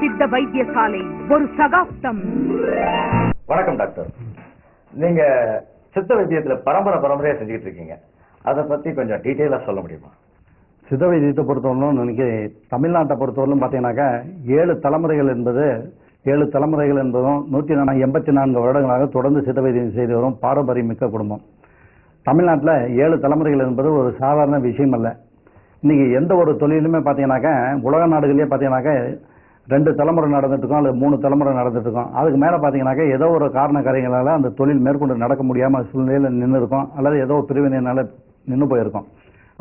சித்த வைத்தியசாலை ஒரு சகாப்தம். வணக்கம் டாக்டர். நீங்க சித்த வைத்தியத்துல பரம்பரையா செஞ்சுட்டு இருக்கீங்க. அதை பத்தி கொஞ்சம் டீட்டெயிலா சொல்ல முடியுமா? சித்த வைத்தியத்தை பொறுத்தவரையிலும் இன்னைக்கு தமிழ்நாட்டை பொறுத்தவரையிலும் பார்த்தீங்கன்னாக்கா 7 தலைமுறைகள் என்பதும் 184 வருடங்களாக தொடர்ந்து சித்த வைத்தியம் செய்து வரும் பாரம்பரியம் மிக்க குடும்பம். தமிழ்நாட்டில் 7 தலைமுறைகள் என்பது ஒரு சாதாரண விஷயம் அல்ல. இன்னைக்கு எந்த ஒரு தொழிலுமே பார்த்தீங்கன்னாக்கா உலக நாடுகளிலே பார்த்தீங்கன்னாக்கா 2 தலைமுறை நடந்துட்டு இருக்கோம் அல்லது 3 தலைமுறை நடந்துட்டு இருக்கோம். அதுக்கு மேலே பார்த்தீங்கன்னாக்கா ஏதோ ஒரு காரண காரியங்களால் அந்த தொழில் மேற்கொண்டு நடக்க முடியாமல் சூழ்நிலையில் நின்று இருக்கும் அல்லது ஏதோ பிரிவினையினால நின்று போயிருக்கும்.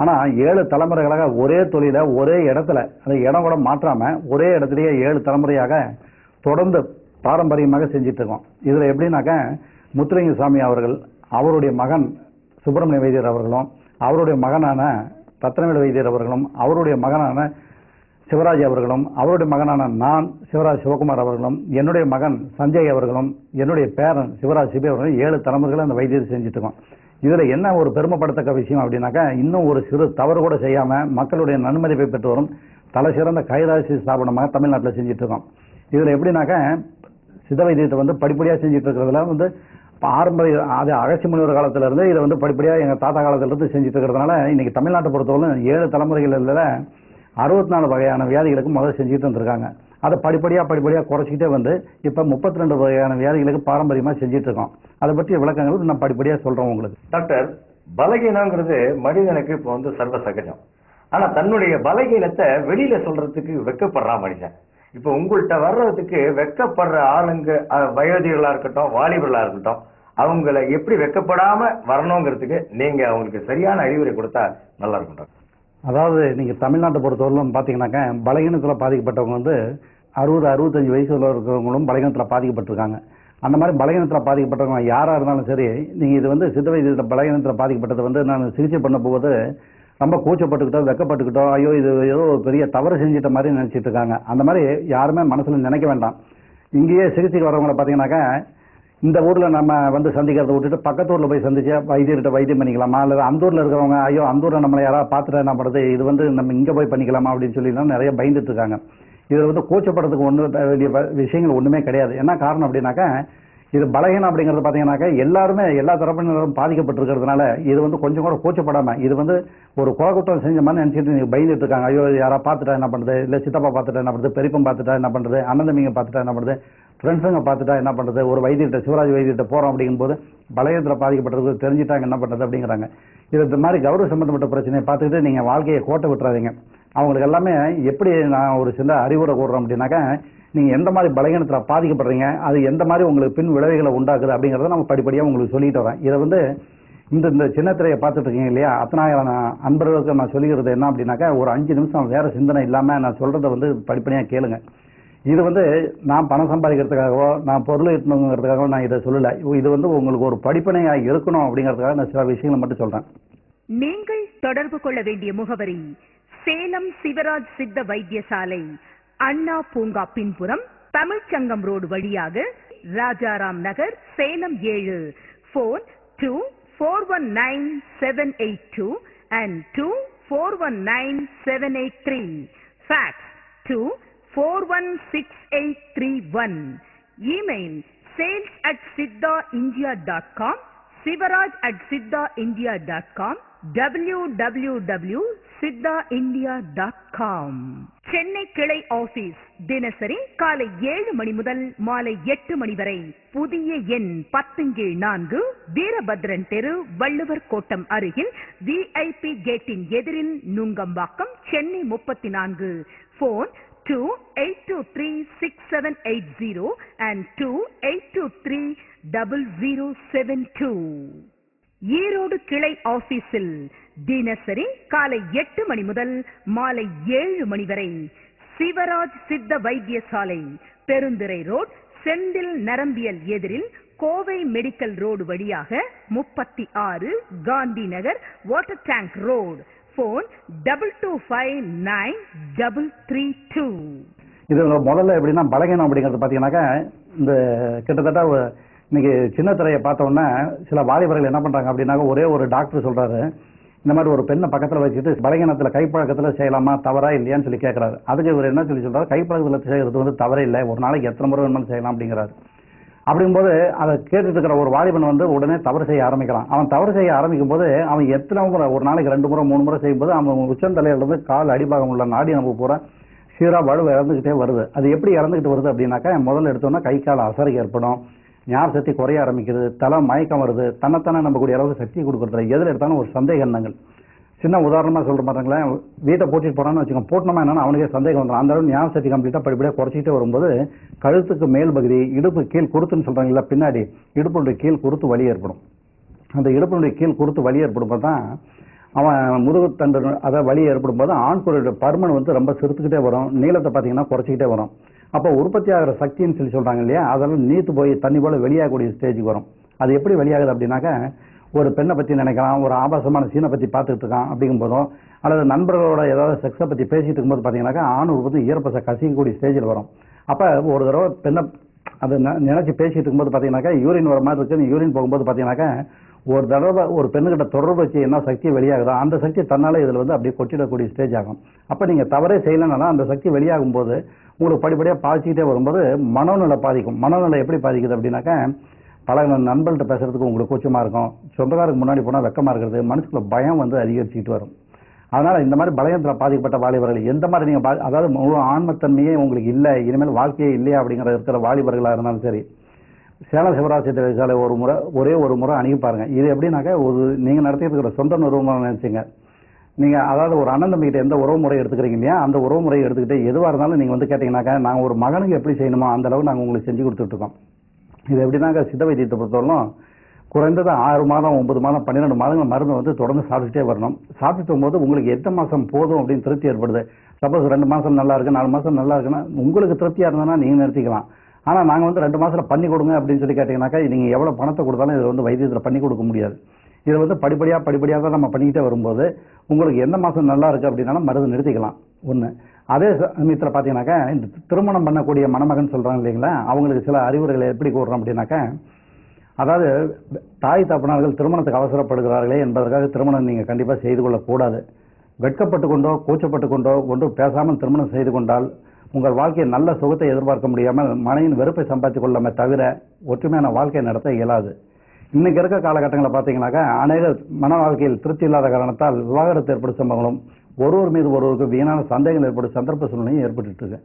ஆனால் 7 தலைமுறைகளாக ஒரே தொழிலை ஒரே இடத்துல அந்த இடம் கூட மாற்றாமல் ஒரே இடத்துலையே 7 தலைமுறையாக தொடர்ந்து பாரம்பரியமாக செஞ்சுட்டு இருக்கோம். இதில் எப்படின்னாக்கா முத்துலிங்க சாமி அவர்கள், அவருடைய மகன் சுப்பிரமணிய வைத்தியர் அவர்களும், அவருடைய மகனான ரத்னவேலு வைத்தியர் அவர்களும், அவருடைய மகனான சிவராஜ் அவர்களும், அவருடைய மகனான நான் சிவராஜ் சிவகுமார் அவர்களும், என்னுடைய மகன் சஞ்சய் அவர்களும், என்னுடைய பேரன் சிவராஜ் சிபி அவர்களும் 7 தலைமுறைகளை அந்த வைத்தியர் செஞ்சுட்டு இருக்கோம். இதில் என்ன ஒரு பெருமைப்படத்தக்க விஷயம் அப்படின்னாக்கா இன்னும் ஒரு சிறு தவறு கூட செய்யாமல் மக்களுடைய நன்மதிப்பை பெற்று வரும் தலை சிறந்த கைராசி ஸ்தாபனமாக தமிழ்நாட்டில் செஞ்சுட்டு இருக்கோம். இதில் எப்படின்னாக்கா சித்த வைத்தியத்தை படிப்படியாக செஞ்சுட்டு இருக்கிறதுல பாரம்பரிய அது அகச்சி முனிவர் காலத்திலிருந்து இதை படிப்படியாக எங்கள் தாத்தா காலத்திலிருந்து செஞ்சுட்டு இருக்கிறதுனால இன்னைக்கு தமிழ்நாட்டை பொறுத்தவரை 7 தலைமுறைகளில் 64 வகையான வியாதிகளுக்கு முதல்ல செஞ்சுட்டு வந்திருக்காங்க. அதை படிப்படியாக குறைச்சிக்கிட்டே இப்போ 32 வகையான வியாதிகளுக்கு பாரம்பரியமாக செஞ்சுட்டு இருக்கோம். அதை பற்றிய விளக்கங்கள் நான் படிப்படியாக சொல்கிறோம் உங்களுக்கு. டாக்டர், பலகீனங்கிறது மனிதனுக்கு இப்போ சர்வ சகஜம். ஆனா தன்னுடைய பலகீனத்தை வெளியில சொல்றதுக்கு வெக்கப்படுறான் மனுஷன். இப்போ உங்கள்கிட்ட வர்றதுக்கு வெக்கப்படுற ஆளுங்க வயோதிகளா இருக்கட்டும், வாலிபர்களா இருக்கட்டும், அவங்கள எப்படி வெக்கப்படாம வரணுங்கிறதுக்கு நீங்க அவங்களுக்கு சரியான அறிவுரை கொடுத்தா நல்லா இருக்கும் டாக்டர். அதாவது நீங்கள் தமிழ்நாட்டை பொறுத்தவரையிலும் பார்த்தீங்கன்னாக்கா பலகீனத்தில் பாதிக்கப்பட்டவங்க 60-65 வயசுல இருக்கிறவங்களும் பலகீனத்தில் பாதிக்கப்பட்டிருக்காங்க. அந்த மாதிரி பலகீனத்தில் பாதிக்கப்பட்டவங்க யாராக இருந்தாலும் சரி, நீங்கள் இது சித்த வைத்தியத்தில் பலகீனத்தில் பாதிக்கப்பட்டதை நான் சிகிச்சை பண்ண போகுது ரொம்ப கூச்சப்பட்டுக்கிட்டோ வெக்கப்பட்டுக்கிட்டோ ஐயோ இது ஏதோ பெரிய தவறு செஞ்சிட்ட மாதிரி நினச்சிட்டு இருக்காங்க. அந்த மாதிரி யாருமே மனசில் நினைக்க வேண்டாம். இங்கேயே சிகிச்சைக்கு வரவங்களை பார்த்தீங்கன்னாக்கா இந்த ஊரில் நம்ம சந்திக்கிறத விட்டுட்டு பக்கத்து ஊரில் போய் சந்திச்சு வைத்தியர்கிட்ட வைத்தியம் பண்ணிக்கலாமா, அல்லது அந்த ஊரில் இருக்கிறவங்க ஐயோ அந்த ஊரில் நம்மளை யாராவது பார்த்துட்டு என்ன பண்ணுறது, இது நம்ம இங்கே போய் பண்ணிக்கலாமா அப்படின்னு சொல்லிலாம் நிறைய பயந்துட்டு இருக்காங்க. இதில் கூச்சப்படுறதுக்கு வேண்டிய விஷயங்கள் ஒன்றுமே கிடையாது. என்ன காரணம் அப்படின்னாக்கா இது பலகீனம் அப்படிங்கிறது பார்த்தீங்கன்னாக்கா எல்லாருமே எல்லா தரப்பினரும் பாதிக்கப்பட்டிருக்கிறதுனால இது கொஞ்சம் கூட கூச்சப்படாமல் இது ஒரு குலகுற்றம் செஞ்ச மாதிரி நினச்சிட்டு நீங்கள் பயந்துட்டு இருக்காங்க. ஐயோ யாராவது பார்த்துட்டா என்ன பண்ணுறது, இல்லை சித்தப்பா பார்த்துட்டா என்ன பண்ணுறது, பெரியப்பன் பார்த்துட்டா என்ன பண்ணுறது, அண்ணன் தம்பிங்க பார்த்துட்டா என்ன பண்ணுறது, ஃப்ரெண்ட்ஸுங்க பார்த்துட்டா என்ன பண்ணுறது, ஒரு வைத்தியர்கிட்ட சிவராஜ் வைத்தியர்கிட்ட போகிறோம் அப்படிங்கும்போது பலகீனத்தில் பாதிக்கப்பட்டிருக்கு தெரிஞ்சுட்டாங்க என்ன பண்ணுறது அப்படிங்கிறாங்க. இது மாதிரி கௌரவ சம்பந்தப்பட்ட பிரச்சனையை பார்த்துக்கிட்டு நீங்கள் வாழ்க்கையை கோட்டை விட்டுறாதீங்க. அவங்களுக்கு எல்லாமே எப்படி நான் ஒரு சில அறிவுரை கூடுறோம் அப்படின்னாக்கா நீங்கள் எந்த மாதிரி பலகீனத்தில் பாதிக்கப்படுறீங்க, அது எந்த மாதிரி உங்களுக்கு பின் விளைவுகளை உண்டாக்குது அப்படிங்கிறத நம்ம படிப்படியாக உங்களுக்கு சொல்லிட்டு வரேன். இதை இந்த சின்ன திரையை பார்த்துட்டு இருக்கீங்க இல்லையா, அத்தனாயிரம் அன்பர்களுக்கு நான் சொல்லிக்கிறது என்ன அப்படின்னாக்கா ஒரு 5 நிமிஷம் வேறு சிந்தனை இல்லாமல் நான் சொல்கிறத படிப்படியாக கேளுங்க. இது நான் பணம் சம்பாதிக்கிறதுக்காகவோ நான் பொருள் ஈட்டணுங்கிறதுக்காகவோ நான் இதை சொல்லலை. இது உங்களுக்கு ஒரு படிப்பனையாக இருக்கணும் அப்படிங்கிறதுக்காக நான் சில விஷயங்களை மட்டும் சொல்கிறேன். நீங்கள் தொடர்பு கொள்ள வேண்டிய முகவரி சேலம் சிவராஜ் சித்த வைத்தியசாலை, அண்ணா பூங்கா பின்புறம், தமிழ்ச்சங்கம் ரோடு வழியாக Rajaram Nagar, Salem 7. Phone 2419-782 and 2419-783. Fax 2416-831. Email sales@siddhaindia.com, sivaraj@siddhaindia.com, www.siddhaindia.com. Chennai கிளை ஆபீஸ் தினசரி காலை 7 மணி முதல் மாலை 8 மணி வரை. புதிய எண் 10-4, வீரபத்ரன் தெரு, வள்ளுவர் கோட்டம் அருகில், VIP கேட்டின் எதிரில், நுங்கம்பாக்கம், சென்னை 34. Phone 2823-6780 and 2823-0072. ஈரோடு கிளை ஆபீஸில் தினசரி காலை 8 மணி முதல் மாலை 7 மணி வரை. சிவராஜ் சித்த வைத்தியசாலை, பெருந்துறை ரோட், செந்தில் நரம்பியல் எதிரில், கோவை மெடிக்கல் ரோடு வழியாக 36, Gandhi Nagar, water tank road. Phone 2259-332. இது முதல்ல எப்படின்னா பலகீனம் அப்படிங்கிறது பார்த்தீங்கன்னாக்கா இந்த கிட்டத்தட்ட இன்னைக்கு சின்ன திரையை பார்த்தோன்னா சில வாலிபர்கள் என்ன பண்ணுறாங்க அப்படின்னாக்கா ஒரே ஒரு டாக்டர் சொல்கிறாரு இந்த மாதிரி ஒரு பெண்ணை பக்கத்தில் வச்சுட்டு பலகீனத்தில் கைப்பழக்கத்தில் செய்யலாமா தவறா இல்லையான்னு சொல்லி கேட்குறாரு. அதுக்கு இவர் என்ன சொல்லி சொல்றாரு, கைப்பழக்கத்தில் செய்கிறது வந்து தவறே இல்லை, ஒரு நாளைக்கு எத்தனை முறை வேணுமாலும் செய்யலாம் அப்படிங்கிறாரு. அப்படிங்கும்போது அதை கேட்டுட்டு இருக்கிற ஒரு வாலிபன் வந்து உடனே தவறு செய்ய ஆரம்பிக்கிறான். அவன் தவறு செய்ய ஆரம்பிக்கும் போது அவன் எத்தனை முறை, ஒரு நாளைக்கு 2 முறை 3 முறை செய்யும்போது அவன் உச்சந்தலையிலிருந்து கால் அடிபாகம் உள்ள நாடி நமக்கு பூரா சீரா வலு இறந்துக்கிட்டே வருது. அது எப்படி இறந்துக்கிட்டு வருது அப்படின்னாக்கா, முதல்ல எடுத்தோம்னா கை கால் அசரை ஏற்படும், ஞாபக சக்தி குறைய ஆரம்பிக்கிறது, தலை மயக்கம் வருது, தன்னைத்தானே நம்ம கூடிய அளவுக்கு சக்தி கொடுக்குறது, எதில் எடுத்தாலும் ஒரு சந்தேக எண்ணங்கள். சின்ன உதாரணமாக சொல்கிற மாதிரிங்களேன், வீட்டை போட்டிட்டு போகிறான்னு வச்சுக்கோங்க, போட்டோமா என்னன்னா அவனுக்கே சந்தேகம் வந்துடும். அந்த அளவு ஞாபக சக்தி கம்ப்ளீட்டாக படிப்படியாக குறைச்சிக்கிட்டே வரும்போது கழுத்துக்கு மேல் பகுதி, இடுப்பு கீழ் குருத்துன்னு சொல்கிறாங்களா, பின்னாடி இடுப்பினுடைய கீழ் குருத்து வலி ஏற்படும். அந்த இடுப்பினுடைய கீழ் குருத்து வலி ஏற்படும் போது தான் அவன் முதுகு தண்டு அதை வலி ஏற்படும் போது ஆண் குருடைய பருமன் வந்து ரொம்ப சிறுத்துக்கிட்டே வரும், நீளத்தை பார்த்தீங்கன்னா குறைச்சிக்கிட்டே வரும். அப்போ உற்பத்தி ஆகிற சக்தின்னு சொல்லி சொல்கிறாங்க இல்லையா, அதெல்லாம் நீத்து போய் தண்ணி போல் வெளியாகக்கூடிய ஸ்டேஜுக்கு வரும். அது எப்படி வெளியாகுது அப்படின்னாக்கா, ஒரு பெண்ணை பற்றி நினைக்கலாம், ஒரு ஆபாசமான சீனை பற்றி பார்த்துட்டு இருக்கான் அப்படிங்கும் போதும், அல்லது நண்பர்களோட ஏதாவது செக்ஸை பற்றி பேசிட்டு இருக்கும்போது பார்த்தீங்கன்னாக்கா ஆண் உற்பத்தி ஈரப்பசை கசிக்கக்கூடிய ஸ்டேஜில் வரும். அப்போ ஒரு தடவை பெண்ணை அதை நினச்சி பேசிட்டு இருக்கும்போது பார்த்தீங்கன்னாக்கா யூரின் வர மாதிரி இருக்குது. யூரின் போகும்போது பார்த்தீங்கன்னாக்கா ஒரு தடவை ஒரு பெண்ணுக்கிட்ட தொடர்பு வச்சு என்ன சக்தி வெளியாகுதோ அந்த சக்தி தன்னால் இதில் வந்து அப்படியே கொட்டிடக்கூடிய ஸ்டேஜ் ஆகும். அப்போ நீங்கள் தவறே செய்யலைன்னா அந்த சக்தி வெளியாகும் போது உங்களுக்கு படிப்படியாக பாதிச்சுக்கிட்டே வரும்போது மனோநிலை பாதிக்கும். மனோநிலை எப்படி பாதிக்குது அப்படின்னாக்கா, பல நண்பர்கள்ட்ட பேசுறதுக்கு உங்களுக்கு கூச்சமாக இருக்கும், சொந்தக்காருக்கு முன்னாடி போனால் வெக்கமாக இருக்கிறது, மனசுக்குள்ள பயம் வந்து அதிகரிச்சுக்கிட்டு வரும். அதனால் இந்த மாதிரி பலயத்தில் பாதிக்கப்பட்ட வாலிபர்கள் எந்த மாதிரி நீங்கள் அதாவது முழு ஆன்மத்தன்மையே உங்களுக்கு இல்லை, இனிமேல் வாழ்க்கையே இல்லையா அப்படிங்கிற இருக்கிற வாலிபர்களாக இருந்தாலும் சரி, சேலம் சிவராஜ் சிலை ஒரே ஒரு முறை அணுகி பாருங்கள். இது எப்படின்னாக்கா, ஒரு நீங்கள் நடத்திட்டு இருக்கிற சொந்த நிறுவனம் நினச்சிங்க, நீங்கள் அதாவது ஒரு அண்ணன் தம்பிக்கிட்ட எந்த உறவு முறையை எடுத்துக்கிறீங்க இல்லையா, அந்த உறவு முறையை எடுத்துக்கிட்டு எதுவாக இருந்தாலும் நீங்கள் வந்து கேட்டிங்கனாக்கா, நாங்கள் ஒரு மகனுக்கு எப்படி செய்யணுமோ அந்த அளவு நாங்கள் உங்களுக்கு செஞ்சு கொடுத்துட்ருக்கோம். இது எப்படின்னாக்கா, சித்த வைத்தியத்தை பொறுத்தவரைக்கும் குறைந்தது 6 மாதம் 9 மாதம் 12 மாதங்கள் மருந்து வந்து தொடர்ந்து சாப்பிட்டுட்டே வரணும். சாப்பிட்டு போகும்போது உங்களுக்கு எந்த மாதம் போதும் அப்படின்னு திருப்தி ஏற்படுது. சப்போஸ் 2 மாதம் நல்லா இருக்கு, 4 மாதம் நல்லா இருக்குன்னா உங்களுக்கு திருப்தியாக இருந்ததுன்னா நீங்கள் நிறுத்திக்கலாம். ஆனால் நாங்கள் வந்து 2 மாதத்தில் பண்ணி கொடுங்க அப்படின்னு சொல்லி கேட்டிங்கனாக்கா, நீங்கள் எவ்வளோ பணத்தை கொடுத்தாலும் இதில் வந்து வைத்தியத்தில் பண்ணி கொடுக்க முடியாது. இதை வந்து படிப்படியாக தான் நம்ம பண்ணிக்கிட்டே வரும்போது உங்களுக்கு எந்த மாதம் நல்லா இருக்குது அப்படின்னாலும் மருந்து நிறுத்திக்கலாம் ஒன்று. அதே சமயத்தில் பார்த்தீங்கன்னாக்கா, இந்த திருமணம் பண்ணக்கூடிய மணமகன் சொல்கிறாங்க இல்லைங்களா, அவங்களுக்கு சில அறிவுரைகளை எப்படி கூறுறோம் அப்படின்னாக்கா, அதாவது தாய் தகப்பனார்கள் திருமணத்துக்கு அவசரப்படுகிறார்களே என்பதற்காக திருமணம் நீங்கள் கண்டிப்பாக செய்து கொள்ளக்கூடாது. வெட்கப்பட்டு கொண்டோ கூச்சப்பட்டு கொண்டோ ஒன்று பேசாமல் திருமணம் செய்து கொண்டால் உங்கள் வாழ்க்கையை நல்ல சுகத்தை எதிர்பார்க்க முடியாமல் மனையின் வெறுப்பை சம்பாதித்துக் கொள்ளாம தவிர ஒற்றுமையான வாழ்க்கையை நடத்த இயலாது. இன்னைக்கு இருக்க காலகட்டங்களில் பார்த்தீங்கன்னாக்கா, அநேக மன வாழ்க்கையில் திருப்தி இல்லாத காரணத்தால் விவாகரத்து ஏற்படும் சம்பவங்களும் ஒருவர் மீது ஒருவருக்கு வீணான சந்தேகங்கள் ஏற்படும் சந்தர்ப்ப சூழ்நிலையும் ஏற்பட்டு இருக்கு.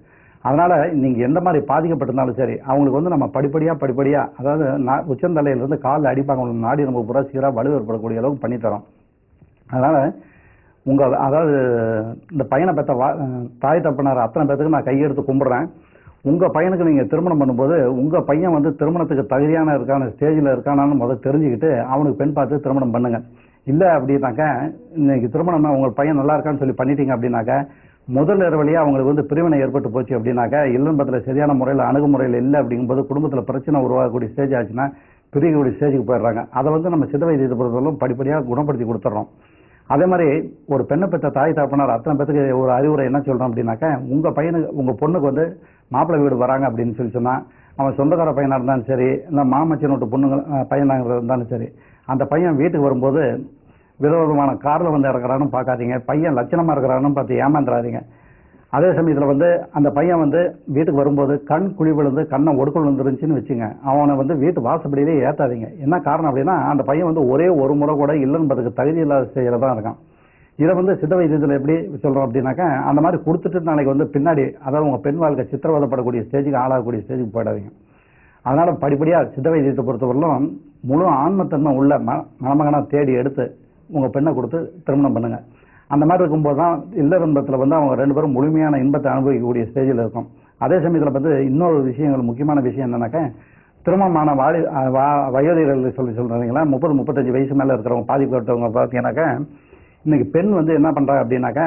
அதனால நீங்க எந்த மாதிரி பாதிக்கப்பட்டிருந்தாலும் சரி, அவங்களுக்கு வந்து நம்ம படிப்படியா அதாவது உச்சந்தலையிலிருந்து கால் அடிப்பாங்க நாடி நம்ம புற சீராக வலு ஏற்படக்கூடிய அளவுக்கு பண்ணித்தரோம். அதனால அதாவது இந்த பையனை பெற்ற தாய் தப்பனார் அத்தனை பேத்துக்கு நான் கையெடுத்து கும்பிடுறேன். உங்க பையனுக்கு நீங்க திருமணம் பண்ணும்போது உங்க பையன் வந்து திருமணத்துக்கு தகுதியான இருக்கான ஸ்டேஜில் இருக்கானான்னு முதல் தெரிஞ்சுக்கிட்டு அவனுக்கு பெண் பார்த்து திருமணம் பண்ணுங்க. இல்லை அப்படின்னாக்கா, இன்னைக்கு திருமணம் உங்கள் பையன் நல்லா இருக்கான்னு சொல்லி பண்ணிட்டீங்க அப்படின்னாக்கா, முதல் வழியாக அவங்களுக்கு வந்து பிரிவினை ஏற்பட்டு போச்சு அப்படின்னாக்கா, இல்லம்பத்தில் சரியான முறையில் அணுகுமுறையில் இல்லை அப்படிங்கும்போது குடும்பத்தில் பிரச்சனை உருவாகக்கூடிய ஸ்டேஜ் ஆச்சுன்னா பிரிக்கக்கூடிய ஸ்டேஜுக்கு போயிடுறாங்க. அதை வந்து நம்ம சித்த வைத்தியத்தை பொறுத்தவரைக்கும் படிப்படியாக குணப்படுத்தி கொடுத்துட்றோம். அதே மாதிரி ஒரு பெண்ணை பெற்ற தாய் தகப்பனார் அத்தனை பேத்துக்கு ஒரு அறிவுரை என்ன சொல்கிறோம் அப்படின்னாக்கா, உங்கள் பையனுக்கு உங்கள் பொண்ணுக்கு வந்து மாப்பிள்ளை வீடு வராங்க அப்படின்னு சொல்லி சொன்னால், அவன் சொந்தக்கார பையனாக இருந்தாலும் சரி, இல்லை மாமச்சன் விட்டு பொண்ணுங்க பையனாக இருந்தாலும் சரி, அந்த பையன் வீட்டுக்கு வரும்போது விதவிதமான காரில் வந்து இறக்குறான்னு பார்க்காதீங்க, பையன் லட்சணமாக இருக்கிறான்னு பார்த்து ஏமாந்துடாதீங்க. அதே சமயத்தில் வந்து அந்த பையன் வந்து வீட்டுக்கு வரும்போது கண் குழி விழுந்து கண்ணை ஒடுக்கல் வந்துருந்துச்சுன்னு வச்சுங்க, அவனை வந்து வீட்டு வாசப்படியிலே ஏற்றாதீங்க. என்ன காரணம் அப்படின்னா, அந்த பையன் வந்து ஒரே ஒரு முறை கூட இல்லைன்றதுக்கு தகுதி இல்லாத ஸ்டேஜில் தான் இருக்கான். இதை வந்து சித்த வைத்தியத்தில் எப்படி சொல்கிறோம் அப்படின்னாக்கா, அந்த மாதிரி கொடுத்துட்டு நாளைக்கு வந்து பின்னாடி அதாவது உங்கள் பெண் வாழ்க்கை சித்திரவதப்படக்கூடிய ஸ்டேஜுக்கு ஆளாகக்கூடிய ஸ்டேஜுக்கு போயிடாதீங்க. அதனால் படிப்படியாக சித்த வைத்தியத்தை பொறுத்தவரையிலும் முழு ஆன்மத்தன்மை உள்ள மணமகனாக தேடி எடுத்து உங்கள் பெண்ணை கொடுத்து திருமணம் பண்ணுங்க. அந்த மாதிரி இருக்கும்போது தான் இல்லறம்பத்தில் வந்து அவங்க 2 பேரும் முழுமையான இன்பத்தை அனுபவிக்கக்கூடிய ஸ்டேஜில் இருக்கும். அதே சமயத்தில் வந்து இன்னொரு விஷயங்கள் முக்கியமான விஷயம் என்னன்னாக்கா, திருமணமான வயோதிகர்கள் சொல்கிறீங்களா 30-35 வயசு மேலே இருக்கிறவங்க பாதிக்கப்பட்டவங்க பார்த்தீங்கன்னாக்கா, இன்னைக்கு பெண் வந்து என்ன பண்ணுறாங்க அப்படின்னாக்கா,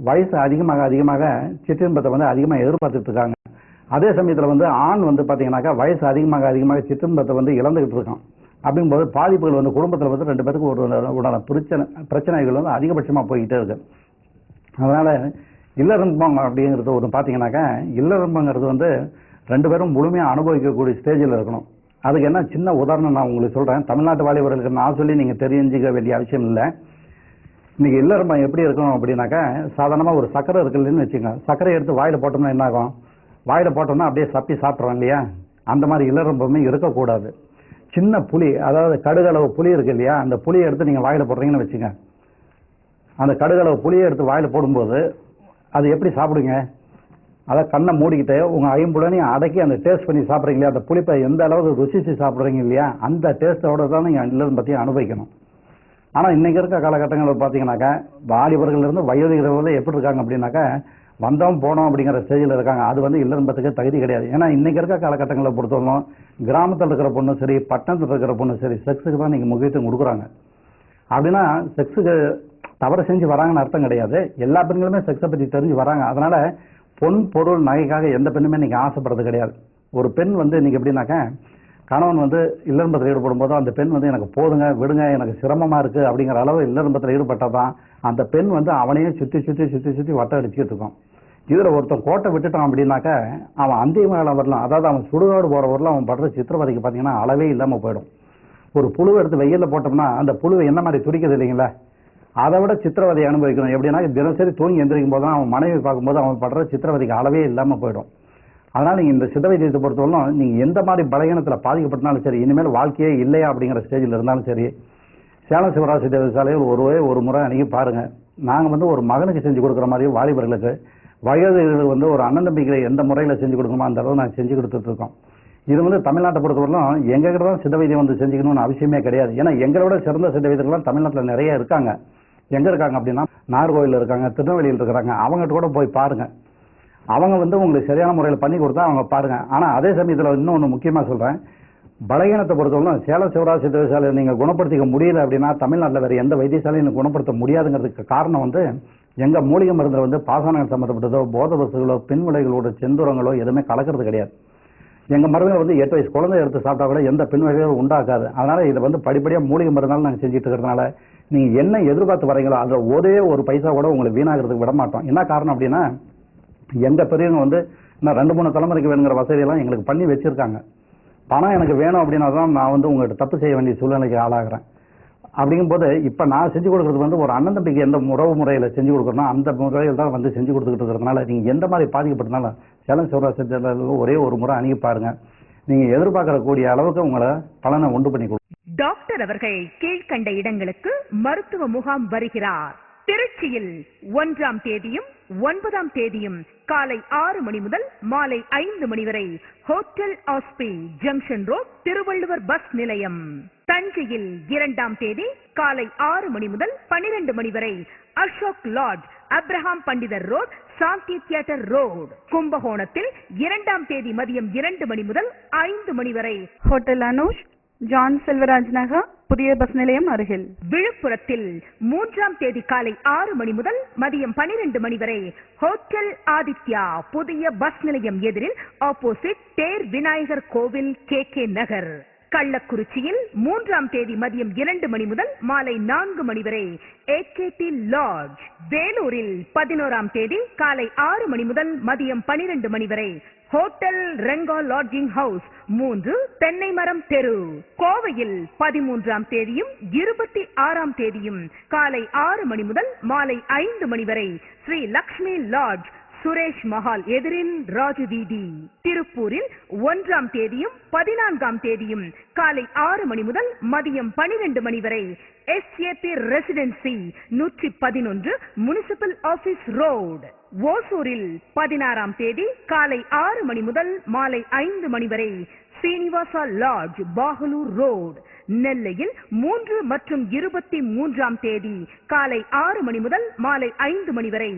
வயசு அதிகமாக சிற்றின்பத்தை வந்து அதிகமாக எதிர்பார்த்துட்டு இருக்காங்க. அதே சமயத்தில் வந்து ஆண் வந்து பார்த்தீங்கன்னாக்கா வயசு அதிகமாக சிற்றின்பத்தை வந்து இழந்துகிட்டு இருக்கான். அப்படிங்கும்போது பாதிப்புகள் வந்து குடும்பத்தில் வந்து 2 பேருக்கு ஒரு பிரச்சனைகள் வந்து அதிகபட்சமாக போய்கிட்டே இருக்கு. அதனால் இல்லறம்பம் அப்படிங்கிறது ஒன்று பார்த்தீங்கன்னாக்கா, இல்லறம்பங்கிறது வந்து 2 பேரும் முழுமையாக அனுபவிக்கக்கூடிய ஸ்டேஜில் இருக்கணும். அதுக்கு என்ன சின்ன உதாரணம் நான் உங்களுக்கு சொல்கிறேன். தமிழ்நாட்டு வாலிபர்களுக்கு நான் சொல்லி நீங்கள் தெரிஞ்சுக்க வேண்டிய அவசியம் இல்லை. இன்னைக்கு இல்லறம்பம் எப்படி இருக்கும் அப்படின்னாக்கா, சாதாரணமாக ஒரு சக்கரை இருக்குன்னு வச்சுக்கோங்க. சக்கரை எடுத்து வாயில் போட்டோம்னா என்ன ஆகும்? வாயில் போட்டோம்னா அப்படியே சப்பி சாப்பிட்றோம் இல்லையா? அந்த மாதிரி இல்லறம்பமே இருக்கக்கூடாது. சின்ன புளி, அதாவது கடுகளவு புளி இருக்கு இல்லையா, அந்த புளியை எடுத்து நீங்கள் வாயில் போடுறீங்கன்னு வச்சுங்க. அந்த கடுகளவு புளியை எடுத்து வாயில் போடும்போது அது எப்படி சாப்பிடுங்க? அதை கண்ணை மூடிக்கிட்டு உங்கள் ஐம்புலனையும் அடக்கி அந்த டேஸ்ட் பண்ணி சாப்பிட்றீங்க இல்லையா, அந்த புளிப்பை எந்த அளவுக்கு ருசிச்சு சாப்பிட்றீங்க இல்லையா, அந்த டேஸ்ட்டோட தான் நீங்கள் இல்லறம்பத்தையும் அனுபவிக்கணும். ஆனால் இன்றைக்கி இருக்க காலகட்டங்களில் பார்த்தீங்கன்னாக்கா, வாலிபர்கள்லேருந்து வயோதிகர்கள் எப்படி இருக்காங்க அப்படின்னாக்கா, வந்தோம் போனோம் அப்படிங்கிற ஸ்டேஜில் இருக்காங்க. அது வந்து இல்லறம்பத்துக்கு தகுதி கிடையாது. ஏன்னா இன்றைக்கி இருக்க காலகட்டங்களை பொறுத்தவரைக்கும் கிராமத்தில் இருக்கிற பொண்ணு சரி, பட்டணத்தில் இருக்கிற பொண்ணு சரி, செக்ஸுக்கு தான் நீங்கள் முக்கியத்துவம் கொடுக்குறாங்க. அப்படின்னா செக்ஸுக்கு தவறு செஞ்சு வராங்கன்னு அர்த்தம் கிடையாது. எல்லா பெண்களுமே செக்ஸை பற்றி தெரிஞ்சு வராங்க. அதனால் பொன் பொருள் நகைக்காக எந்த பெண்ணுமே இன்றைக்கி ஆசைப்படுறது கிடையாது. ஒரு பெண் வந்து இன்றைக்கி எப்படின்னாக்கா, கணவன் வந்து இல்லறம்பத்தில் ஈடுபடும் போதும் அந்த பெண் வந்து எனக்கு போதுங்க விடுங்க எனக்கு சிரமமாக இருக்குது அப்படிங்கிற அளவு இல்லறம்பத்தில் ஈடுபட்டால் தான் அந்த பெண் வந்து அவனையும் சுற்றி சுற்றி சுற்றி சுற்றி வட்டம் அடிச்சுக்கிட்டு இருக்கோம். இதில் ஒருத்தன் கோட்டை விட்டுட்டான் அப்படின்னாக்கா, அவன் அந்திய மேலே வரலாம், அதாவது அவன் சுடுகாடு போகிற வரலாம் அவன் படுற சித்திரவதைக்கு பார்த்தீங்கன்னா அளவே இல்லாமல் போயிடும். ஒரு புழுவை எடுத்து வெயிலில் போட்டோம்னா அந்த புழுவை என்ன மாதிரி துடிக்கிறது இல்லைங்களா, அதை விட சித்திரவதையை அனுபவிக்கணும். எப்படின்னா தினசரி தூங்கி எந்திரிக்கும் போது தான் அவன் மனைவி பார்க்கும்போது அவன் படுற சித்திரவதைக்கு அளவே இல்லாமல் போயிடும். அதனால் நீங்கள் இந்த சித்த வைத்தியத்தை பொறுத்தவரைக்கும் நீங்கள் எந்த மாதிரி பலகீனத்தில் பாதிக்கப்பட்டாலும் சரி, இனிமேல் வாழ்க்கையே இல்லையா அப்படிங்கிற ஸ்டேஜில் இருந்தாலும் சரி, சேலம் சிவராசி தேவசாலையில் ஒரு முறை அன்றைக்கி பாருங்கள். நாங்கள் வந்து ஒரு மகனுக்கு செஞ்சு கொடுக்குற மாதிரியும் வாலிபர்களுக்கு வயதுகளுக்கு வந்து ஒரு அண்ணன் தம்பிகளை எந்த முறையில் செஞ்சு கொடுக்கணுமோ அந்த அளவு நாங்கள் செஞ்சு கொடுத்துட்ருக்கோம். இது வந்து தமிழ்நாட்டை பொறுத்தவரைக்கும் எங்ககிட்ட தான் சித்த வைத்தியம் வந்து செஞ்சுக்கணும்னு அவசியமே கிடையாது. ஏன்னா எங்களை விட சிறந்த சித்த வைத்தியர்கள்லாம் தமிழ்நாட்டில் நிறைய இருக்காங்க. எங்கே இருக்காங்க அப்படின்னா, நாகர்கோவிலில் இருக்காங்க, திருநெல்வேலியில் இருக்கிறாங்க. அவங்ககிட்ட கூட போய் பாருங்கள். அவங்க வந்து உங்களுக்கு சரியான முறையில் பண்ணி கொடுத்தா அவங்க பாருங்கள். ஆனால் அதே சமயத்தில் இன்னொன்று முக்கியமாக சொல்கிறேன், பலகீனத்தை பொறுத்தவரைக்கும் சேலம் சிவராசி தேவசாலையை நீங்கள் குணப்படுத்திக்க முடியல அப்படின்னா தமிழ்நாட்டில் வேறு எந்த வைத்தியசாலையும் குணப்படுத்த முடியாதுங்கிறதுக்கு காரணம் வந்து எங்கள் மூலிகை மருந்தில் வந்து பாசனங்கள் சம்மந்தப்பட்டதோ போத வசுகளோ பின் விளைகளோட செந்துரங்களோ எதுவுமே கலக்கிறது கிடையாது. எங்கள் மருந்துகள் வந்து 8 வயசு குழந்தை எடுத்து சாப்பிட்டா கூட எந்த பின் விளைவும் உண்டாக்காது. அதனால் இதை வந்து படிப்படியாக மூலிகை மருந்தாலும் நாங்கள் செஞ்சுட்டு இருக்கிறதுனால நீங்கள் என்ன எதிர்பார்த்து வரீங்களோ அதில் ஒரே ஒரு பைசா கூட உங்களுக்கு வீணாகிறதுக்கு விட மாட்டோம். என்ன காரணம் அப்படின்னா, எங்கள் பெரியவங்க வந்து இன்னும் 2-3 தலைமுறைக்கு வேணுங்கிற வசதியெல்லாம் எங்களுக்கு பண்ணி வச்சுருக்காங்க. பணம் எனக்கு வேணும் அப்படின்னா தான் நான் வந்து உங்கள்கிட்ட தப்பு செய்ய வேண்டிய சூழ்நிலைக்கு ஆளாகிறேன். அப்படிங்கும்போது இப்போ நான் செஞ்சு கொடுக்குறது வந்து ஒரு அண்ணன் தம்பிக்கு எந்த உறவு முறையில் செஞ்சு கொடுக்குறோன்னா அந்த முறையில் தான் வந்து செஞ்சு கொடுத்துக்கிட்டு இருக்கிறதுனால நீங்கள் எந்த மாதிரி பாதிக்கப்பட்டனாலும் சேலம் சிவராசி ஒரே ஒரு முறை அணுகி பாருங்கள். நீங்கள் எதிர்பார்க்கக்கூடிய அளவுக்கு உங்களை பலனை உண்டு பண்ணி கொடுக்கும். டாக்டர் அவர்கள் கீழ்கண்ட இடங்களுக்கு மருத்துவ முகாம் வருகிறார். திருச்சியில் 1ஆம் தேதியும் 9ஆம் தேதியும் காலை 6 மணி முதல் மாலை 5 மணி வரை ஹோட்டல் ஆஸ்பி ஜங்ஷன் ரோட் திருவள்ளுவர் பஸ் நிலையம். தஞ்சையில் 2ஆம் தேதி காலை 6 மணி முதல் 12 மணி வரை அசோக் லாட்ஜ் அப்ரஹாம் பண்டிதர் ரோட் சாந்தி தியேட்டர் ரோட். கும்பகோணத்தில் 2ஆம் தேதி மதியம் 2 மணி முதல் 5 மணி வரை ஹோட்டல் அனுஷ் ஜான் செல்வராஜ் நகர் புதிய பஸ் நிலையம் அருகில். விழுப்புரத்தில் 3ஆம் தேதி காலை 6 மணி முதல் மதியம் 12 மணி வரை ஹோட்டல் ஆதித்யா புதிய பஸ் நிலையம் எதிரில் ஆப்போசிட் தேர் விநாயகர் கோவில் KK நகர். கள்ளக்குறிச்சியில் 3ஆம் தேதி மதியம் 2 மணி முதல் மாலை 4 மணி வரை AKT லாட்ஜ். வேலூரில் 11ஆம் தேதி காலை 6 மணி முதல் மதியம் 12 மணி வரை ஹோட்டல் ரெங்கா லாட்ஜிங் ஹவுஸ் 3 தென்னை மரம் தெரு. கோவையில் 13ஆம் தேதியும் 26ஆம் தேதியும் காலை 6 மணி முதல் மாலை 5 மணி வரை ஸ்ரீ லக்ஷ்மி லாட்ஜ் சுரேஷ் மஹால் எதிரில் ராஜு வீதி. திருப்பூரில் 1ஆம் தேதியும் 14ஆம் தேதியும் காலை 6 மணி முதல் மதியம் 12 மணி வரை SAP residency 111 municipal office road. ஓசூரில் 16ஆம் தேதி காலை 6 மணி முதல் மாலை 5 மணி வரை சீனிவாசா லாட்ஜ் பாகலூர் ரோட். நெல்லையில் 3 மற்றும் 23ஆம் தேதி காலை 6 மணி முதல் மாலை 5 மணி வரை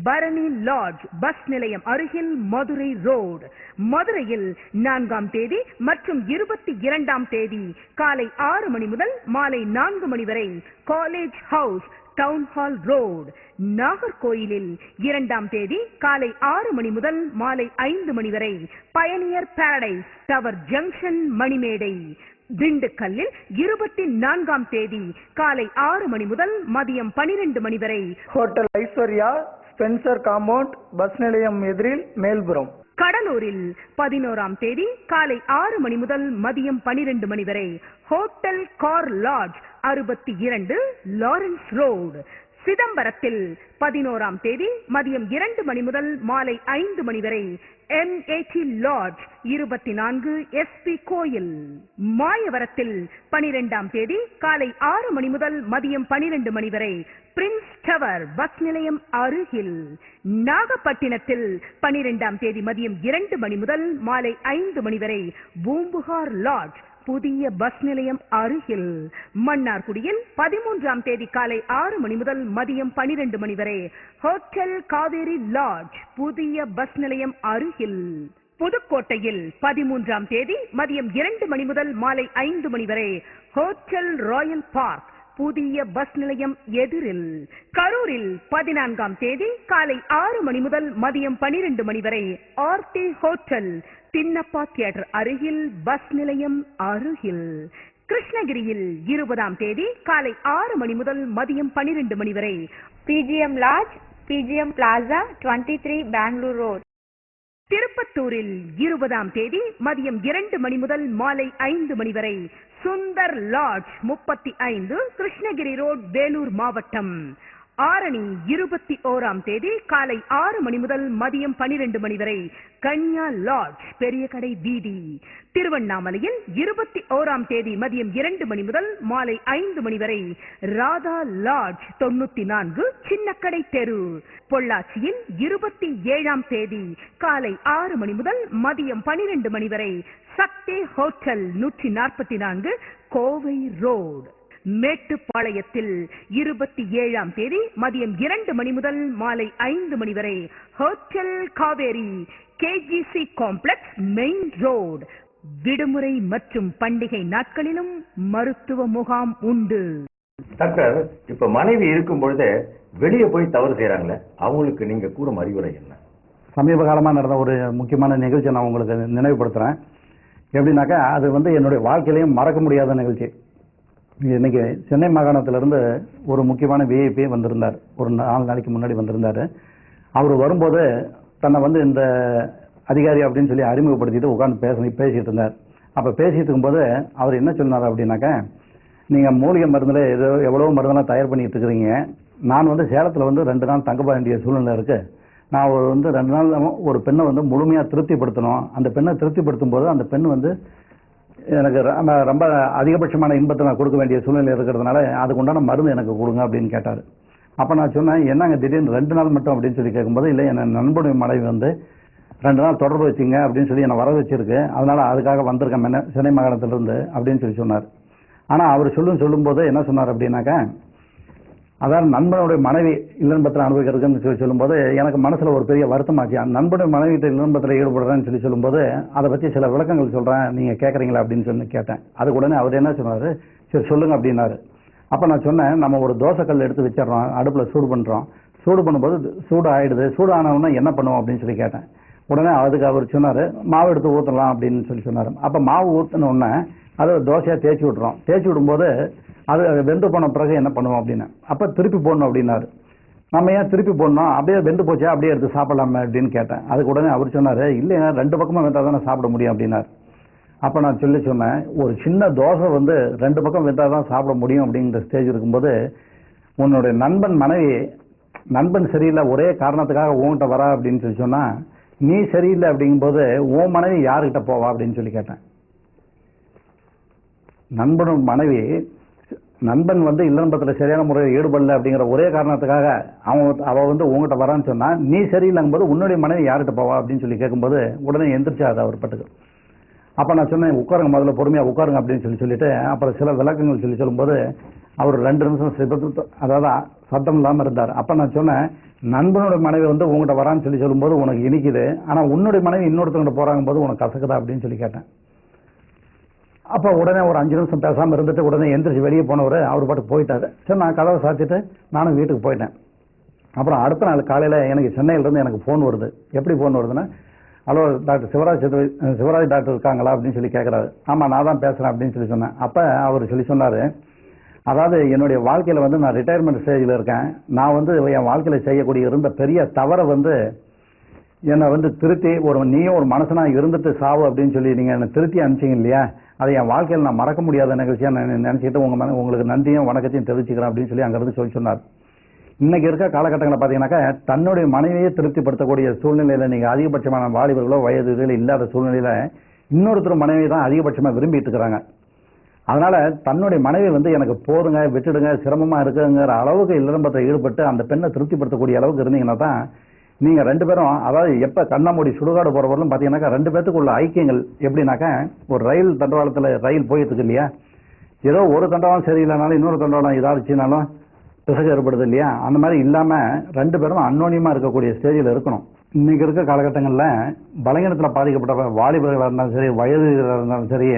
பரணி லாட்ஜ் பஸ் நிலையம் அருகில் மதுரை ரோட். மதுரையில் 4ஆம் தேதி மற்றும் 22ஆம் தேதி காலை 6 மணி முதல் மாலை 4 மணி வரை college house town hall road. நாகர்கோயிலில் 2ஆம் தேதி காலை 6 மணி முதல் மாலை 5 மணி வரை பயனியர் பாரடைஸ் டவர் ஜங்ஷன் மணிமேடை. திண்டுக்கல்லில் 24ஆம் தேதி காலை 6 மணி முதல் மதியம் 12 மணி வரை hotel Aishwarya Spencer compound bus நிலையம் எதிரில் மேல்புறம். கடலூரில் 11ஆம் தேதி காலை 6 மணி முதல் மதியம் 12 மணி வரை hotel car lodge 62 Lawrence road. சிதம்பரத்தில் 11ஆம் தேதி மதியம் 2 மணி முதல் மாலை 5 மணி வரை MAT லாட்ஜ் 24 SP கோயில். மாயவரத்தில் 12ஆம் தேதி காலை 6 மணி முதல் மதியம் 12 மணி வரை பிரின்ஸ் டவர் பஸ் நிலையம் அருகில். நாகப்பட்டினத்தில் 12ஆம் தேதி மதியம் 2 மணி முதல் மாலை 5 மணி வரை பூம்புகார் லாட்ஜ் புதிய பஸ் நிலையம் அருகில். மன்னார்குடியில் 13ஆம் தேதி காலை 6 மணி முதல் மதியம் 12 மணி வரை ஹோட்டல் காவேரி லாட்ஜ் புதிய பஸ் நிலையம் அருகில். புதுக்கோட்டையில் 13ஆம் தேதி மதியம் 2 மணி முதல் மாலை 5 மணி வரை ஹோட்டல் ராயல் பார்க் புதிய பஸ் நிலையம் எதிரில். கரூரில் 14ஆம் தேதி காலை 6 மணி முதல் மதியம் 12 மணி வரை ஆர்டி ஹோட்டல் தின்னப்பா தியேட்டர் அருகில் பஸ் நிலையம் அருகில். கிருஷ்ணகிரியில் 20ஆம் தேதி காலை 6 மணி முதல் மதியம் 12 மணி வரை PGM lodge PGM plaza 23 Bangalore road. திருப்பத்தூரில் 20ஆம் தேதி மதியம் 2 மணி முதல் மாலை 5 மணி வரை சுந்தர் லாட்ஜ் 35 கிருஷ்ணகிரி ரோட் வேலூர் மாவட்டம். ஆரணி 21ஆம் தேதி காலை 6 மணி முதல் மதியம் 12 மணி வரை கன்யா லாட்ஜ் பெரிய கடை வீதி. திருவண்ணாமலையில் 21ஆம் தேதி மதியம் 2 மணி முதல் மாலை 5 மணி வரை ராதா லாட்ஜ் 94 சின்னக்கடை தெரு. பொள்ளாச்சியில் 27ஆம் தேதி காலை 6 மணி முதல் மதியம் 12 மணி வரை சக்தி ஹோட்டல் 144 கோவை ரோடு. மேட்டுப்பாளையத்தில் 27ஆம் தேதி மதியம் 2 மணி முதல் மாலை 5 மணி வரை hotel Kaveri KGC complex main road. விடுமுறை மற்றும் பண்டிகை நாட்களிலும் மருத்துவ முகாம் உண்டு. டாக்டர், இப்ப மனைவி இருக்கும் பொழுதே வெளியே போய் தவறு செய்யறாங்களே, அவங்களுக்கு நீங்க கூறும் அறிவுரை என்ன? சமீப காலமாக நடந்த ஒரு முக்கியமான நிகழ்ச்சியை நான் உங்களுக்கு நினைவுபடுத்துகிறேன். எப்படின்னாக்கா அது வந்து என்னுடைய வாழ்க்கையிலையும் மறக்க முடியாத நிகழ்ச்சி. இன்னைக்கு சென்னை மாகாணத்திலிருந்து ஒரு முக்கியமான VIP வந்திருந்தார். ஒரு 4 நாளைக்கு முன்னாடி வந்திருந்தார். அவர் வரும்போது தன்னை வந்து இந்த அதிகாரி அப்படின்னு சொல்லி அறிமுகப்படுத்திட்டு உட்காந்து பேசிட்டு இருந்தார். அப்போ பேசிட்டு இருக்கும்போது அவர் என்ன சொன்னார் அப்படின்னாக்கா, நீங்கள் மூலிகை மருந்தில் எவ்வளோ மருந்தெல்லாம் தயார் பண்ணிட்டு இருக்கிறீங்க, நான் வந்து சேலத்தில் வந்து 2 நாள் தங்க வேண்டிய சூழ்நிலை இருக்குது. நான் வந்து 2 நாள் ஒரு பெண்ணை வந்து முழுமையாக திருப்திப்படுத்தணும். அந்த பெண்ணை திருப்திப்படுத்தும் போது அந்த பெண் வந்து எனக்கு ரொம்ப அதிகபட்சமான இன்பத்தை நான் கொடுக்க வேண்டிய சூழ்நிலை இருக்கிறதுனால அதுக்கு உண்டான மருந்து எனக்கு கொடுங்க அப்படின்னு கேட்டார். அப்போ நான் சொன்னேன், என்னங்க திடீர்னு 2 நாள் மட்டும் அப்படின்னு சொல்லி கேட்கும்போது, இல்லை என் நண்பனுடைய மனைவி வந்து 2 நாள் தொடர்பு வச்சுங்க அப்படின்னு சொல்லி என்னை வர வச்சிருக்கு, அதனால அதுக்காக வந்திருக்கேன் சென்னை மாகாணத்திலிருந்து அப்படின்னு சொல்லி சொன்னார். ஆனால் அவர் சொல்லும்போது என்ன சொன்னார் அப்படின்னாக்கா, அதாவது நண்பனுடைய மனைவி இல்லன்பத்தில் அனுபவிக்கிறதுன்னு சொல்லி சொல்லும்போது எனக்கு மனசில் ஒரு பெரிய வருத்தமாச்சு. நண்பனுடைய மனைவிட்ட இல்லன்பத்தில் ஈடுபடுறேன்னு சொல்லி சொல்லும்போது அதை பற்றி சில விளக்கங்கள் சொல்கிறேன், நீங்கள் கேட்குறீங்களா அப்படின்னு சொல்லி கேட்டேன். அதுக்கு உடனே அவர் என்ன சொன்னார், சரி சொல்லுங்க அப்படின்னாரு. அப்போ நான் சொன்னேன், நம்ம ஒரு தோசைக்கல் எடுத்து வச்சிடறோம், அடுப்பில் சூடு பண்ணுறோம், சூடு பண்ணும்போது சூடு ஆகிடுது, சூடு ஆனவுடனே என்ன பண்ணுவோம் அப்படின்னு சொல்லி கேட்டேன். உடனே அதுக்கு அவர் சொன்னார், மாவு எடுத்து ஊற்றலாம் அப்படின்னு சொல்லி சொன்னார். அப்போ மாவு ஊற்றினோடனே அதை தோசையாக தேய்ச்சி விட்றோம். தேய்ச்சி விடும்போது அது வெந்து போன பிறகு என்ன பண்ணுவோம் அப்படின்னு, அப்போ திருப்பி போடணும் அப்படின்னாரு. நம்ம ஏன் திருப்பி போடணும், அப்படியே வெந்து போச்சா அப்படியே எடுத்து சாப்பிடலாமே அப்படின்னு கேட்டேன். அதுக்கு உடனே அவர் சொன்னார், இல்லையா 2 பக்கமும் வெந்தால் தானே சாப்பிட முடியும் அப்படின்னார். அப்போ நான் சொன்னேன், ஒரு சின்ன தோசை வந்து 2 பக்கம் வெந்தால் தான் சாப்பிட முடியும் அப்படிங்கிற ஸ்டேஜ் இருக்கும்போது, உன்னுடைய நண்பன் சரியில்லை ஒரே காரணத்துக்காக உன்கிட்ட வரா அப்படின்னு சொல்லி சொன்னால், நீ சரியில்லை அப்படிங்கும்போது உன் மனைவி யாருக்கிட்ட போவா அப்படின்னு சொல்லி கேட்டேன். நண்பன் வந்து இல்லன்பத்தில் சரியான முறையில் ஈடுபடல அப்படிங்கிற ஒரே காரணத்துக்காக அவ வந்து உங்ககிட்ட வரான்னு சொன்னா, நீ சரியில்லைங்கும் போது உன்னுடைய மனைவி யார்கிட்ட போவா அப்படின்னு சொல்லி கேட்கும்போது உடனே எந்திரிச்சாது அவர் பட்டுக்கு. அப்போ நான் சொன்னேன், உட்காருங்க, முதல்ல பொறுமையாக உட்காருங்க அப்படின்னு சொல்லிட்டு அப்புறம் சில விளக்கங்கள் சொல்லும்போது அவர் 2 நிமிஷம் அதாவது சத்தம் இல்லாமல் இருந்தார். அப்போ நான் சொன்னேன், நண்பனுடைய மனைவி வந்து உங்ககிட்ட வரான்னு சொல்லும்போது உனக்கு இனிக்குது, ஆனால் உன்னுடைய மனைவி இன்னொருத்தவங்கிட்ட போறாங்க போது உனக்கு கசக்குதா அப்படின்னு சொல்லி கேட்டேன். அப்போ உடனே ஒரு 5 நிமிஷம் பேசாமல் இருந்துட்டு உடனே எந்திரிச்சு வெளியே போனவர் அவர் பாட்டுக்கு போயிட்டாரு. சரி, நான் கதவை சாத்திட்டு நானும் வீட்டுக்கு போயிட்டேன். அப்புறம் அடுத்த நாள் காலையில் எனக்கு சென்னையிலேருந்து எனக்கு ஃபோன் வருது. எப்படி ஃபோன் வருதுன்னா, ஹலோ டாக்டர் சிவராஜ் டாக்டர் இருக்காங்களா அப்படின்னு சொல்லி கேட்குறாரு. ஆமாம், நான் தான் பேசுகிறேன் அப்படின்னு சொல்லி சொன்னேன். அப்போ அவர் சொன்னார், அதாவது என்னுடைய வாழ்க்கையில் வந்து நான் ரிட்டையர்மெண்ட் ஸ்டேஜில் இருக்கேன். நான் வந்து என் வாழ்க்கையில் செய்யக்கூடிய இருந்த பெரிய தவறை வந்து என்னை வந்து திருத்தி நீயும் ஒரு மனுஷனாக இருந்துட்டு சாவு அப்படின்னு சொல்லி நீங்கள் என்னை திருத்தி அனுப்பிச்சிங்க இல்லையா, அதை என் வாழ்க்கையில் நான் மறக்க முடியாத நிகழ்ச்சியாக நான் நினச்சிக்கிட்டு உங்களுக்கு நன்றியும் வணக்கத்தையும் தெரிவிச்சுக்கிறேன் அப்படின்னு சொல்லி அங்கேருந்து சொன்னார். இன்னைக்கு இருக்க காலகட்டங்களில் பார்த்தீங்கன்னாக்கா தன்னுடைய மனைவியை திருப்திப்படுத்தக்கூடிய சூழ்நிலையில் நீங்கள் அதிகபட்சமான வாலிபர்களோ வயதுகள் இல்லாத சூழ்நிலையில் இன்னொருத்தர் மனைவி தான் அதிகபட்சமாக விரும்பிட்டு இருக்கிறாங்க. அதனால தன்னுடைய மனைவி வந்து எனக்கு போதுங்க, விட்டுடுங்க, சிரமமாக இருக்குங்கிற அளவுக்கு இல்லறம்பத்தை ஈடுபட்டு அந்த பெண்ணை திருப்திப்படுத்தக்கூடிய அளவுக்கு இருந்தீங்கன்னா தான் நீங்கள் ரெண்டு பேரும், அதாவது எப்போ கண்ணாமூடி சுடுகாடு போகிறவர்களும் பார்த்தீங்கன்னாக்கா ரெண்டு பேத்துக்குள்ள ஐக்கியங்கள் எப்படின்னாக்கா, ஒரு ரயில் தண்டவாளத்தில் ரயில் போயிட்டு இருக்கு இல்லையா, ஏதோ ஒரு தண்டவாளம் சரியில்லைனாலும் இன்னொரு தண்டவாளம் ஏதாச்சுனாலும் பிசகு ஏற்படுது இல்லையா, அந்த மாதிரி இல்லாமல் ரெண்டு பேரும் அன்னோனியமாக இருக்கக்கூடிய ஸ்டேஜில் இருக்கணும். இன்னைக்கு இருக்க காலகட்டங்களில் பலகீனத்தில் பாதிக்கப்பட்ட வாலிபர்களாக இருந்தாலும் சரி, வயதுகளாக இருந்தாலும் சரி,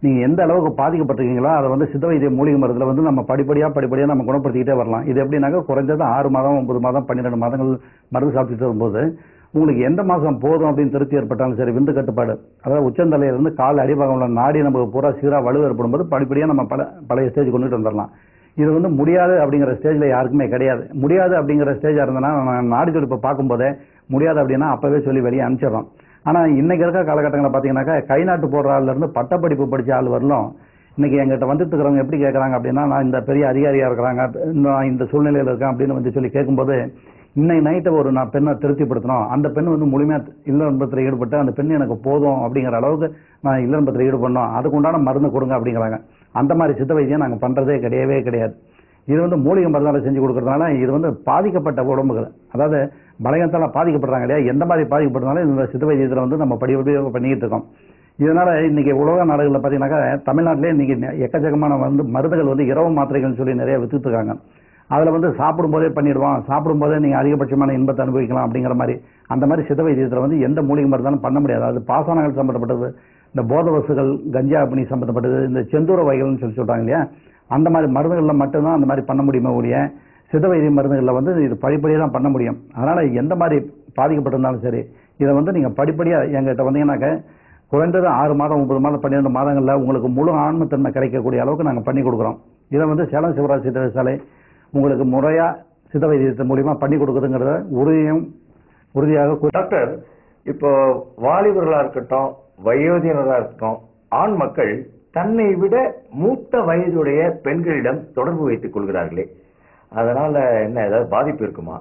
நீங்கள் எந்த அளவுக்கு பாதிக்கப்பட்டிருக்கீங்களோ அதை வந்து சித்த வைத்திய மூலிகை மருந்தில் வந்து நம்ம படிப்படியாக நம்ம குணப்படுத்திக்கிட்டே வரலாம். இது எப்படின்னாக்கா குறைஞ்சது 6 மாதம் 9 மாதம் 12 மாதங்கள் மருந்து சாப்பிட்டுட்டு வரும்போது உங்களுக்கு எந்த மாதம் போதும் அப்படின்னு திருப்தி ஏற்பட்டாலும் சரி, விந்து கட்டுப்பாடு, அதாவது உச்சந்தலையிலிருந்து கால் அடிபாகம் உள்ள நாடி நமக்கு பூரா சீராக வலு ஏற்படும் போது படிப்படியாக நம்ம பழைய ஸ்டேஜ் கொண்டுட்டு வந்துடலாம். இது வந்து முடியாது அப்படிங்கிற ஸ்டேஜில் யாருக்குமே கிடையாது. முடியாது அப்படிங்கிற ஸ்டேஜாக இருந்தனா நாடி துடிப்பை பார்க்கும்போதே முடியாது அப்படின்னா அப்போவே சொல்லி வெளியே அனுப்பிச்சிடறோம். ஆனால் இன்னைக்கு இருக்க காலகட்டங்களில் பார்த்தீங்கன்னாக்கா கை நாட்டு போடுற ஆள்லேருந்து பட்டப்படிப்பு படித்த ஆள் வரலும் இன்னைக்கு எங்கிட்ட வந்துட்டு இருக்கிறவங்க எப்படி கேட்குறாங்க அப்படின்னா, நான் இந்த பெரிய அதிகாரியாக இருக்கிறாங்க, நான் இந்த சூழ்நிலையில் இருக்கேன் அப்படின்னு வந்து சொல்லி கேட்கும்போது, இன்னைக்கு நைட்டை ஒரு நான் பெண்ணை திருப்திப்படுத்தணும், அந்த பெண் வந்து முழுமையாக இல்லறம்பத்தில் ஈடுபட்டு அந்த பெண் எனக்கு போதும் அப்படிங்கிற அளவுக்கு நான் இல்லறம்பத்தில் ஈடுபடணும், அதுக்கு உண்டான மருந்து கொடுங்க அப்படிங்கிறாங்க. அந்த மாதிரி சித்த வைத்தியம் நாங்கள் பண்ணுறதே கிடையாது. இது வந்து மூலிகை மருந்தால் செஞ்சு கொடுக்கறதுனால இது வந்து பாதிக்கப்பட்ட உடம்புகள், அதாவது பலகீனத்தால் பாதிக்கப்படுறாங்க இல்லையா, எந்த மாதிரி பாதிக்கப்படுறதுனால இந்த சித்த வைத்தியத்தில் வந்து நம்ம படிப்படியாக பண்ணிக்கிட்டு இருக்கோம். இதனால் இன்றைக்கி உலக நாடுகளில் பார்த்தீங்கன்னாக்கா தமிழ்நாட்டிலே இன்றைக்கி எக்கச்சக்கமான மருந்துகள் வந்து இரவு மாத்திரைகள்னு சொல்லி நிறைய வித்துட்டு இருக்காங்க. அதில் வந்து சாப்பிடும்போதே பண்ணிடுவோம், சாப்பிடும்போதே நீங்கள் அதிகபட்சமான இன்பத்தை அனுபவிக்கலாம் அப்படிங்கிற மாதிரி, அந்த மாதிரி சித்த வைத்தியத்தில் வந்து எந்த மூலிகை மருந்தாலும் பண்ண முடியாது. அது பாசனங்கள் சம்மந்தப்பட்டது, இந்த போத வசுகள், கஞ்சா அப்படி சம்மந்தப்பட்டது, இந்த செந்தூர வகைகள்னு சொல்லி சொல்கிறாங்க இல்லையா, அந்த மாதிரி மருந்துகளில் மட்டும்தான் அந்த மாதிரி பண்ண முடியுமே ஒழிய சித்த வைத்திய மருந்துகளில் வந்து இது படிப்படியாக தான் பண்ண முடியும். அதனால் எந்த மாதிரி பாதிக்கப்பட்டிருந்தாலும் சரி, இதை வந்து நீங்கள் படிப்படியாக எங்கிட்ட வந்தீங்கன்னாக்க குறைந்தது 6 மாதம் 9 மாதம் 12 மாதங்களில் உங்களுக்கு முழு ஆன்மத்தன்மை கிடைக்கக்கூடிய அளவுக்கு நாங்கள் பண்ணி கொடுக்குறோம். இதை வந்து சேலம் சிவராஜ் சித்த வைத்தியசாலை உங்களுக்கு முறையாக சித்த வைத்தியத்தின் மூலிமா பண்ணி கொடுக்குதுங்கிறத உறுதியாக. டாக்டர், இப்போ வாலிபர்களாக இருக்கட்டும், வயோதிகர்களாக இருக்கட்டும், ஆண் மக்கள் தன்னை விட மூத்த வயதுடைய பெண்களிடம் தொடர்பு வைத்துக் கொள்கிறார்களே, அதனால என்ன ஏதாவது பாதிப்பு இருக்குமா?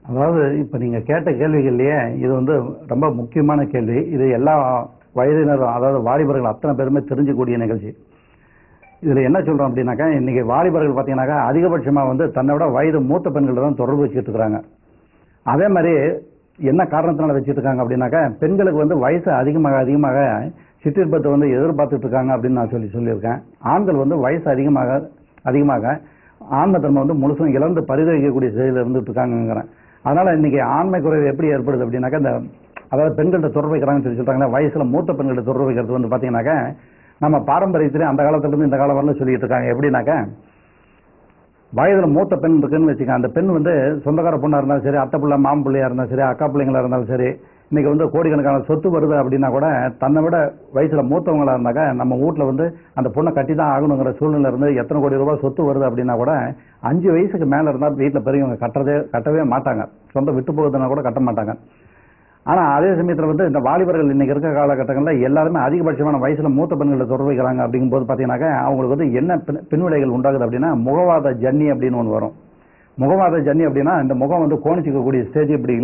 அதாவது இப்போ நீங்கள் கேட்ட கேள்விகள்லையே இது வந்து ரொம்ப முக்கியமான கேள்வி. இது எல்லா வயதினரும், அதாவது வாலிபர்கள் அத்தனை பேருமே தெரிஞ்சுக்கூடிய நிகழ்ச்சி. இதில் என்ன சொல்கிறோம் அப்படின்னாக்கா, இன்றைக்கி வாலிபர்கள் பார்த்தீங்கன்னாக்கா அதிகபட்சமாக வந்து தன்னை விட வயது மூத்த பெண்களை தான் தொடர்பு வச்சுட்டு இருக்கிறாங்க. அதே மாதிரி என்ன காரணத்தினால வச்சுட்டு இருக்காங்க அப்படின்னாக்கா, பெண்களுக்கு வந்து வயசு அதிகமாக சிற்றின்பத்தை வந்து எதிர்பார்த்துட்டு இருக்காங்க அப்படின்னு நான் சொல்லியிருக்கேன். ஆண்கள் வந்து வயசு அதிகமாக ஆண்மைத்தன்மை வந்து முழுசும் இழந்து பரிதவிக்கக்கூடிய செயலில் இருந்துட்டு இருக்காங்கிறேன். அதனால் இன்றைக்கி ஆண்மை குறைவு எப்படி ஏற்படுது அப்படின்னாக்கா, இந்த அதாவது பெண்கள்கிட்ட தொடர்பு வைக்கிறாங்கன்னு சொல்கிறாங்களா, வயசில் மூத்த பெண்கள்கிட்ட தொடர்பு வைக்கிறது வந்து பார்த்தீங்கன்னாக்கா நம்ம பாரம்பரியத்திலே அந்த காலத்துலேருந்து இந்த காலம் வரலும் சொல்லிட்டு இருக்காங்க. எப்படின்னாக்கா, வயதில் மூத்த பெண் இருக்குன்னு வச்சுக்கோங்க, அந்த பெண் வந்து சொந்தக்கார பொண்ணாக இருந்தாலும் சரி, அத்தை பிள்ளை மாமன் பிள்ளையாக இருந்தாலும் சரி, அக்கா பிள்ளைங்களாக இருந்தாலும் சரி, இன்றைக்கி வந்து கோடிக்கணக்கான சொத்து வருது அப்படின்னா கூட தன்னை விட வயசில் மூத்தவங்களாக இருந்தாக்கா நம்ம வீட்டில் வந்து அந்த பொண்ணை கட்டி தான் ஆகணுங்கிற சூழ்நிலை இருந்து எத்தனை கோடி ரூபாய் சொத்து வருது அப்படின்னா கூட 5 வயசுக்கு மேலே இருந்தால் வீட்டில் பெரியவங்க கட்டவே மாட்டாங்க, சொந்த விட்டு போகுதுன்னா கூட கட்ட மாட்டாங்க. ஆனால் அதே சமயத்தில் வந்து இந்த வாலிபர்கள் இன்றைக்கி இருக்க காலகட்டங்களில் எல்லாருமே அதிகபட்சமான வயசில் மூத்த பெண்களை தொடர்பு வைக்கிறாங்க. அப்படிங்கும்போது பார்த்தீங்கன்னாக்கா அவங்களுக்கு வந்து என்ன பின்விளைகள் உண்டாகுது அப்படின்னா, முகவாத ஜன்னி அப்படின்னு ஒன்று வரும். முகவாத ஜன்னி அப்படின்னா இந்த முகம் வந்து கோணிச்சிக்கக்கூடிய ஸ்டேஜ் இப்படி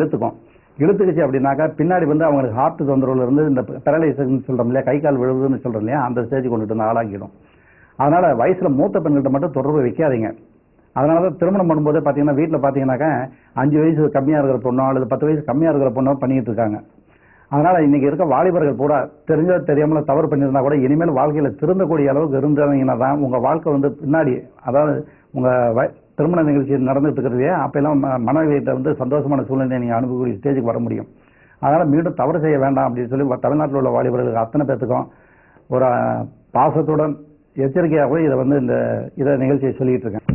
இழுத்துக்குச்சு அப்படின்னாக்கா பின்னாடி வந்து அவங்களுக்கு ஹார்ட் தொந்தரவுல இருந்து இந்த பெரலைசர்னு சொல்கிறோம் இல்லையா, கை கால் விழுவுதுன்னு சொல்கிறோம் இல்லையா, அந்த ஸ்டேஜ் கொண்டுட்டு வந்து ஆளாக்கிடும். அதனால் வயசில் மூத்த பெண்கள்கிட்ட மட்டும் தொடர்பு வைக்காதீங்க. அதனால தான் திருமணம் பண்ணும்போதே பார்த்தீங்கன்னா வீட்டில் பார்த்தீங்கன்னாக்கா 5 வயசு கம்மியாக இருக்கிற பொண்ணோ அல்லது 10 வயசு கம்மியாக இருக்கிற பொண்ணோ பண்ணிட்டு இருக்காங்க. அதனால் இன்றைக்கி இருக்க வாலிபர்கள் கூட தெரிஞ்சோ தெரியாமல் தவறு பண்ணியிருந்தா கூட இனிமேல் வாழ்க்கையில் திருந்தக்கூடிய அளவுக்கு இருந்தீங்கன்னா தான் உங்கள் வாழ்க்கை வந்து பின்னாடி, அதாவது உங்கள் திருமண நிகழ்ச்சி நடந்துட்டு இருக்கிறதே அப்போல்லாம் மனைவியிட்ட வந்து சந்தோஷமான சூழ்நிலையை நீங்கள் அனுப்பக்கூடிய ஸ்டேஜுக்கு வர முடியும். அதனால் மீண்டும் தவறு செய்ய வேண்டாம் அப்படின்னு சொல்லி தமிழ்நாட்டில் உள்ள வாலிபர்களுக்கு அத்தனை பேர்த்துக்கும் ஒரு பாசத்துடன் எச்சரிக்கையாகவே இதை வந்து இதை நிகழ்ச்சியை சொல்லிகிட்டு இருக்கேன்.